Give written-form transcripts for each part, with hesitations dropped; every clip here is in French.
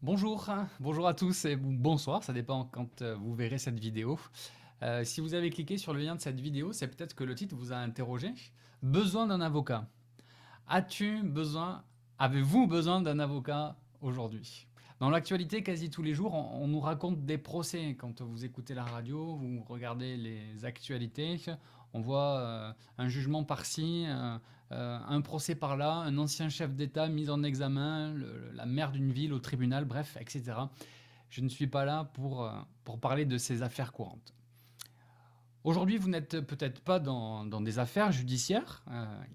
Bonjour, bonjour à tous et bonsoir, ça dépend quand vous verrez cette vidéo. Si vous avez cliqué sur le lien de cette vidéo, c'est peut-être que le titre vous a interrogé. Besoin d'un avocat. As-tu besoin, avez-vous besoin d'un avocat aujourd'hui? Dans l'actualité, quasi tous les jours, on nous raconte des procès. Quand vous écoutez la radio, vous regardez les actualités, on voit un jugement par-ci, un procès par-là, un ancien chef d'État mis en examen, la maire d'une ville au tribunal, bref, etc. Je ne suis pas là pour parler de ces affaires courantes. Aujourd'hui, vous n'êtes peut-être pas dans des affaires judiciaires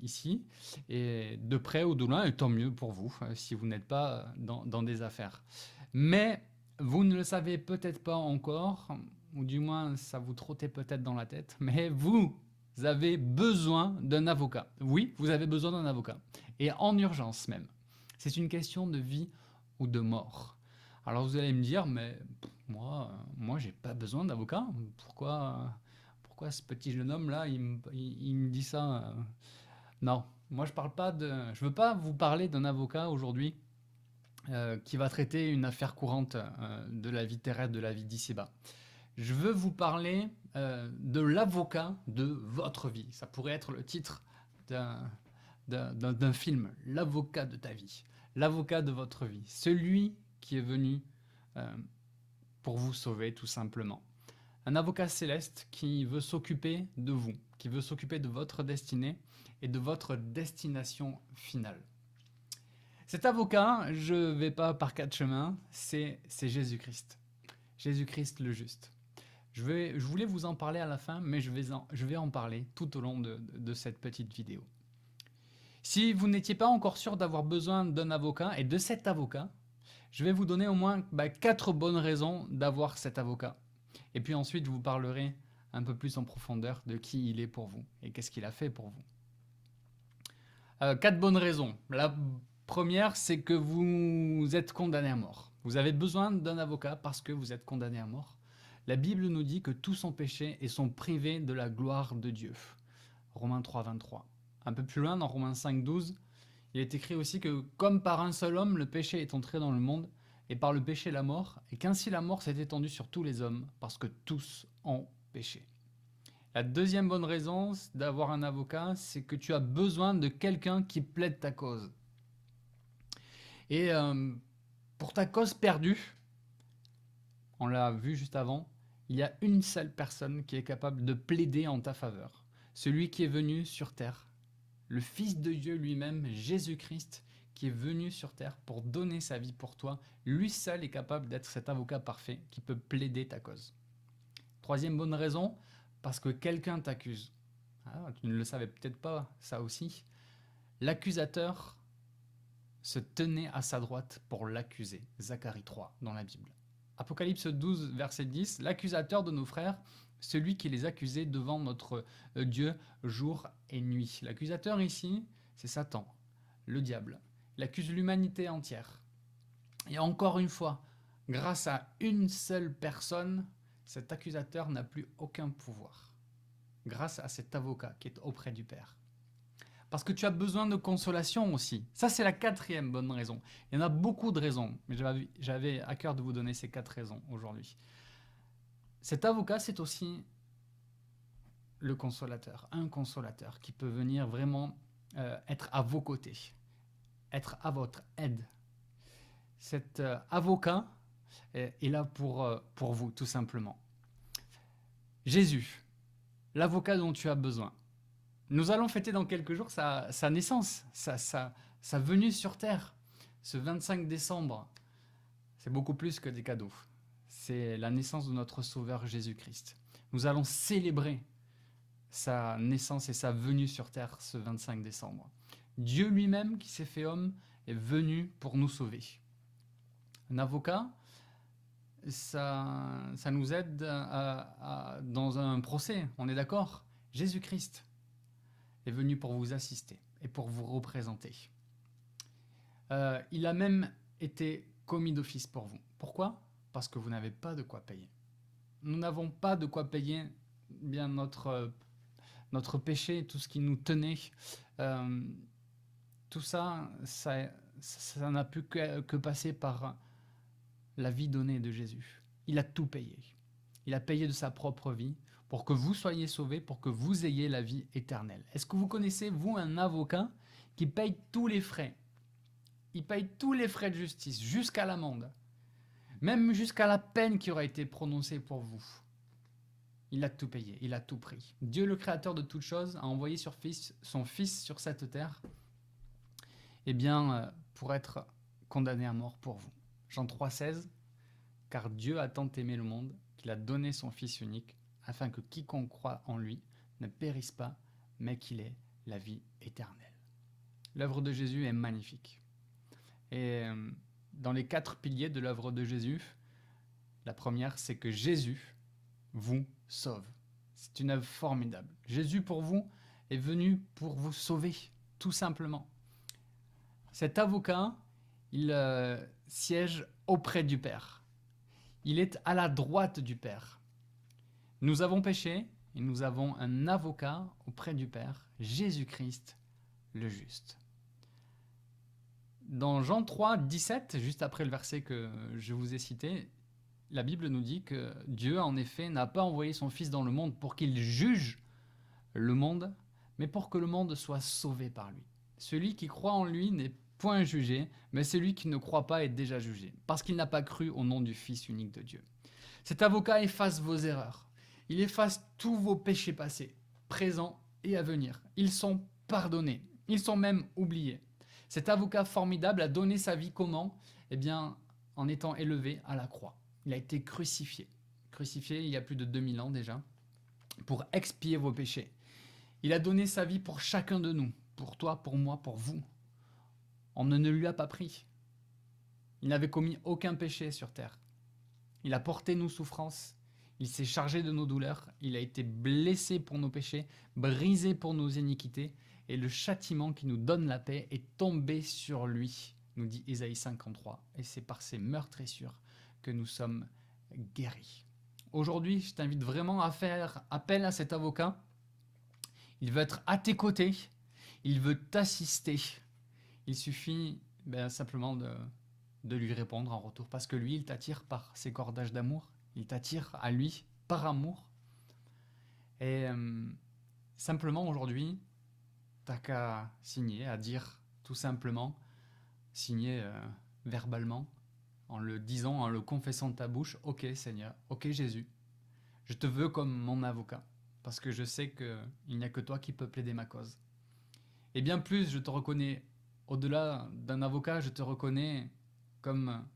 ici, et de près ou de loin, et tant mieux pour vous si vous n'êtes pas dans des affaires. Mais vous ne le savez peut-être pas encore, ou du moins ça vous trottait peut-être dans la tête, mais vous avez besoin d'un avocat. Oui, vous avez besoin d'un avocat, et en urgence même. C'est une question de vie ou de mort. Alors vous allez me dire, mais moi j'ai pas besoin d'avocat. Pourquoi ce petit jeune homme là, il me dit ça Non, moi je parle pas de, je veux pas vous parler d'un avocat aujourd'hui qui va traiter une affaire courante de la vie terrestre, de la vie d'ici-bas. Je veux vous parler de l'avocat de votre vie. Ça pourrait être le titre d'un film, l'avocat de ta vie, l'avocat de votre vie, celui qui est venu euh, pour vous sauver tout simplement. Un avocat céleste qui veut s'occuper de vous, qui veut s'occuper de votre destinée et de votre destination finale. Cet avocat, je ne vais pas par quatre chemins, c'est Jésus-Christ. Jésus-Christ le juste. Je voulais vous en parler à la fin, mais je vais en parler tout au long de cette petite vidéo. Si vous n'étiez pas encore sûr d'avoir besoin d'un avocat et de cet avocat, je vais vous donner au moins 4 bonnes raisons d'avoir cet avocat. Et puis ensuite, je vous parlerai un peu plus en profondeur de qui il est pour vous et qu'est-ce qu'il a fait pour vous. 4 bonnes raisons. La première, c'est que vous êtes condamné à mort. Vous avez besoin d'un avocat parce que vous êtes condamné à mort. La Bible nous dit que tous ont péché et sont privés de la gloire de Dieu. Romains 3, 23. Un peu plus loin, dans Romains 5, 12, il est écrit aussi que comme par un seul homme, le péché est entré dans le monde, et par le péché la mort, et qu'ainsi la mort s'est étendue sur tous les hommes, parce que tous ont péché. La deuxième bonne raison d'avoir un avocat, c'est que tu as besoin de quelqu'un qui plaide ta cause. Et pour ta cause perdue, on l'a vu juste avant, il y a une seule personne qui est capable de plaider en ta faveur. Celui qui est venu sur terre, le Fils de Dieu lui-même, Jésus-Christ, qui est venu sur terre pour donner sa vie pour toi. Lui seul est capable d'être cet avocat parfait qui peut plaider ta cause. Troisième bonne raison, parce que quelqu'un t'accuse. Ah, tu ne le savais peut-être pas, ça aussi. L'accusateur se tenait à sa droite pour l'accuser. Zacharie 3 dans la Bible. Apocalypse 12, verset 10, l'accusateur de nos frères, celui qui les accusait devant notre Dieu jour et nuit. L'accusateur ici, c'est Satan, le diable. Il accuse l'humanité entière. Et encore une fois, grâce à une seule personne, cet accusateur n'a plus aucun pouvoir. Grâce à cet avocat qui est auprès du Père. Parce que tu as besoin de consolation aussi. Ça, c'est la quatrième bonne raison. Il y en a beaucoup de raisons, mais j'avais à cœur de vous donner ces 4 raisons aujourd'hui. Cet avocat, c'est aussi le consolateur, un consolateur qui peut venir vraiment être à vos côtés, être à votre aide. Cet avocat est là pour vous, tout simplement. Jésus, l'avocat dont tu as besoin. Nous allons fêter dans quelques jours sa naissance, sa venue sur Terre, ce 25 décembre. C'est beaucoup plus que des cadeaux. C'est la naissance de notre Sauveur Jésus-Christ. Nous allons célébrer sa naissance et sa venue sur Terre ce 25 décembre. Dieu lui-même, qui s'est fait homme, est venu pour nous sauver. Un avocat, ça nous aide dans un procès, on est d'accord? Jésus-Christ est venu pour vous assister et pour vous représenter. Il a même été commis d'office pour vous. Pourquoi? Parce que vous n'avez pas de quoi payer. Nous n'avons pas de quoi payer bien notre péché, tout ce qui nous tenait. Euh, tout ça n'a pu que passer par la vie donnée de Jésus. Il a tout payé. Il a payé de sa propre vie pour que vous soyez sauvés, pour que vous ayez la vie éternelle. Est-ce que vous connaissez, vous, un avocat qui paye tous les frais? Il paye tous les frais de justice, jusqu'à l'amende, même jusqu'à la peine qui aura été prononcée pour vous. Il a tout payé, il a tout pris. Dieu, le créateur de toutes choses, a envoyé son fils sur cette terre pour être condamné à mort pour vous. Jean 3,16, car Dieu a tant aimé le monde qu'il a donné son Fils unique, afin que quiconque croit en lui ne périsse pas, mais qu'il ait la vie éternelle. L'œuvre de Jésus est magnifique. Et dans les 4 piliers de l'œuvre de Jésus, la première, c'est que Jésus vous sauve. C'est une œuvre formidable. Jésus, pour vous, est venu pour vous sauver, tout simplement. Cet avocat, il siège auprès du Père. Il est à la droite du Père. Nous avons péché et nous avons un avocat auprès du Père, Jésus-Christ, le juste. Dans Jean 3, 17, juste après le verset que je vous ai cité, la Bible nous dit que Dieu, en effet, n'a pas envoyé son Fils dans le monde pour qu'il juge le monde, mais pour que le monde soit sauvé par lui. Celui qui croit en lui n'est point jugé, mais celui qui ne croit pas est déjà jugé, parce qu'il n'a pas cru au nom du Fils unique de Dieu. Cet avocat efface vos erreurs. Il efface tous vos péchés passés, présents et à venir. Ils sont pardonnés. Ils sont même oubliés. Cet avocat formidable a donné sa vie comment? En étant élevé à la croix. Il a été crucifié. Crucifié il y a plus de 2000 ans déjà, pour expier vos péchés. Il a donné sa vie pour chacun de nous, pour toi, pour moi, pour vous. On ne lui a pas pris. Il n'avait commis aucun péché sur terre. Il a porté nos souffrances. Il s'est chargé de nos douleurs. Il a été blessé pour nos péchés, brisé pour nos iniquités. Et le châtiment qui nous donne la paix est tombé sur lui, nous dit Ésaïe 53. Et c'est par ses meurtrissures que nous sommes guéris. Aujourd'hui, je t'invite vraiment à faire appel à cet avocat. Il veut être à tes côtés. Il veut t'assister. Il suffit simplement de lui répondre en retour. Parce que lui, il t'attire par ses cordages d'amour. Il t'attire à lui par amour. Et simplement aujourd'hui, t'as qu'à signer, à dire tout simplement, signer verbalement, en le disant, en le confessant de ta bouche, « Ok Seigneur, ok Jésus, je te veux comme mon avocat, parce que je sais qu'il n'y a que toi qui peux plaider ma cause. Et bien plus, je te reconnais, au-delà d'un avocat, je te reconnais comme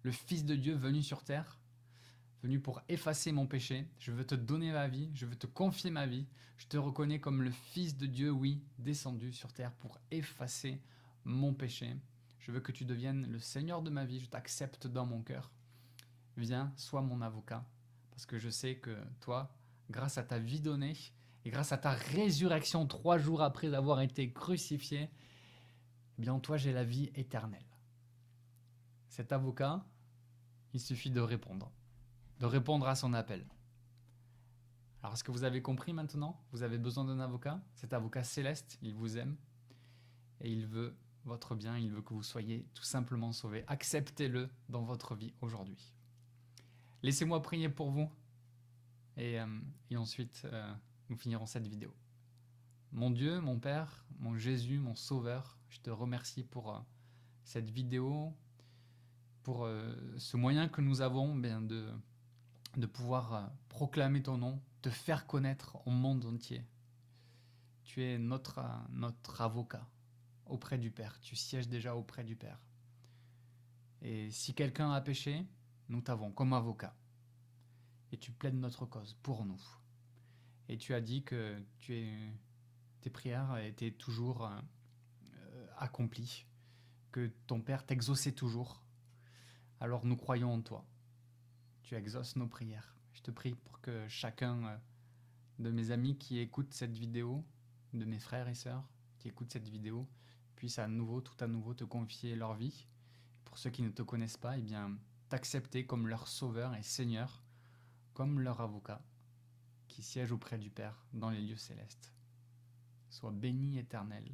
le Fils de Dieu venu sur terre, venu pour effacer mon péché. Je veux te donner ma vie, je veux te confier ma vie. Je te reconnais comme le Fils de Dieu, oui, descendu sur terre pour effacer mon péché. Je veux que tu deviennes le Seigneur de ma vie, je t'accepte dans mon cœur. Viens, sois mon avocat, parce que je sais que toi, grâce à ta vie donnée et grâce à ta résurrection 3 jours après avoir été crucifié, en toi j'ai la vie éternelle. Cet avocat, il suffit de répondre à son appel. Alors, est-ce que vous avez compris maintenant? Vous avez besoin d'un avocat. Cet avocat céleste, il vous aime et il veut votre bien, il veut que vous soyez tout simplement sauvés. Acceptez-le dans votre vie aujourd'hui. Laissez-moi prier pour vous et ensuite nous finirons cette vidéo. Mon Dieu, mon Père, mon Jésus, mon Sauveur, je te remercie pour cette vidéo, pour ce moyen que nous avons de pouvoir proclamer ton nom, te faire connaître au monde entier. Tu es notre avocat auprès du Père. Tu sièges déjà auprès du Père. Et si quelqu'un a péché, nous t'avons comme avocat. Et tu plaides notre cause pour nous. Et tu as dit que tes prières étaient toujours accomplies, que ton Père t'exauçait toujours. Alors nous croyons en toi. Tu exauces nos prières. Je te prie pour que chacun de mes amis qui écoutent cette vidéo, de mes frères et sœurs qui écoutent cette vidéo, puissent tout à nouveau te confier leur vie. Pour ceux qui ne te connaissent pas, t'accepter comme leur sauveur et Seigneur, comme leur avocat, qui siège auprès du Père dans les lieux célestes. Sois béni éternel.